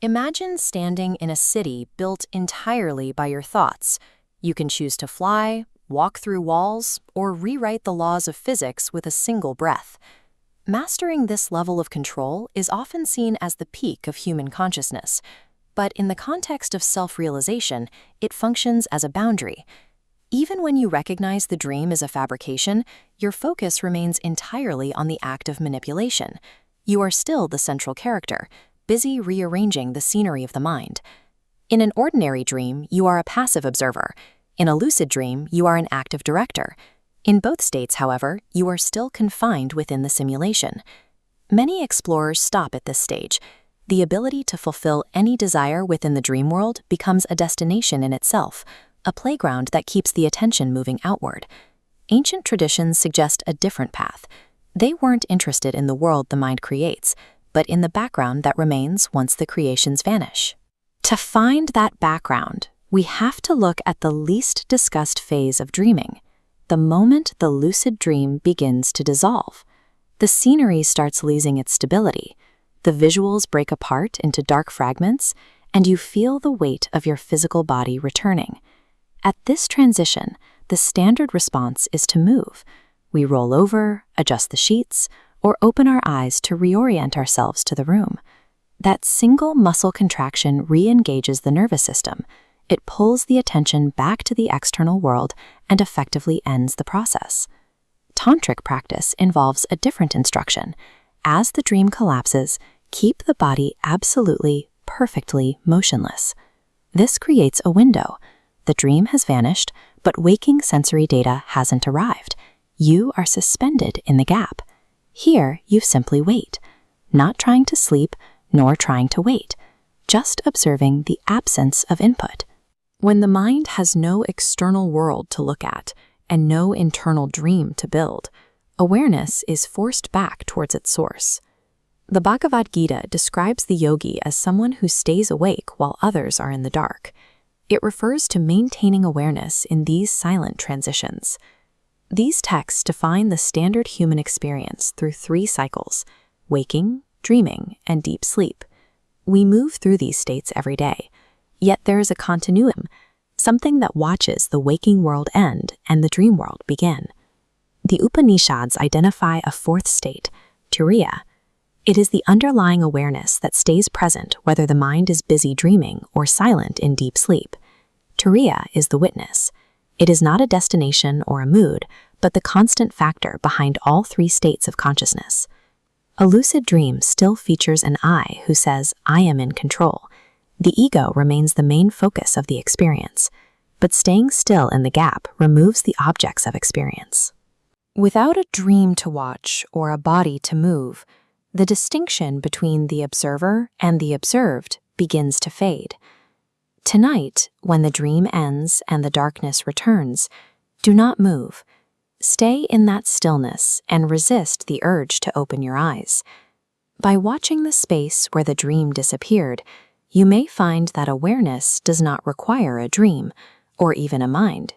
Imagine standing in a city built entirely by your thoughts. You can choose to fly, walk through walls, or rewrite the laws of physics with a single breath. Mastering this level of control is often seen as the peak of human consciousness, but in the context of self-realization, it functions as a boundary. Even when you recognize the dream is a fabrication, your focus remains entirely on the act of manipulation. You are still the central character, busy rearranging the scenery of the mind. In an ordinary dream, you are a passive observer. In a lucid dream, you are an active director. In both states, however, you are still confined within the simulation. Many explorers stop at this stage. The ability to fulfill any desire within the dream world becomes a destination in itself, a playground that keeps the attention moving outward. Ancient traditions suggest a different path. They weren't interested in the world the mind creates, but in the background that remains once the creations vanish. To find that background, we have to look at the least discussed phase of dreaming, the moment the lucid dream begins to dissolve. The scenery starts losing its stability, the visuals break apart into dark fragments, and you feel the weight of your physical body returning. At this transition, the standard response is to move. We roll over, adjust the sheets, or open our eyes to reorient ourselves to the room. That single muscle contraction re-engages the nervous system. It pulls the attention back to the external world and effectively ends the process. Tantric practice involves a different instruction. As the dream collapses, keep the body absolutely, perfectly motionless. This creates a window. The dream has vanished, but waking sensory data hasn't arrived. You are suspended in the gap. Here, you simply wait, not trying to sleep, nor trying to wait, just observing the absence of input. When the mind has no external world to look at and no internal dream to build, awareness is forced back towards its source. The Bhagavad Gita describes the yogi as someone who stays awake while others are in the dark. It refers to maintaining awareness in these silent transitions. These texts define the standard human experience through 3 cycles: waking, dreaming, and deep sleep. We move through these states every day, yet there is a continuum, something that watches the waking world end and the dream world begin. The Upanishads identify a 4th state, Turiya. It is the underlying awareness that stays present whether the mind is busy dreaming or silent in deep sleep. Turiya is the witness. It is not a destination or a mood, but the constant factor behind all 3 states of consciousness. A lucid dream still features an I who says, "I am in control." The ego remains the main focus of the experience, but staying still in the gap removes the objects of experience. Without a dream to watch or a body to move, the distinction between the observer and the observed begins to fade. Tonight, when the dream ends and the darkness returns, do not move. Stay in that stillness and resist the urge to open your eyes. By watching the space where the dream disappeared, you may find that awareness does not require a dream or even a mind.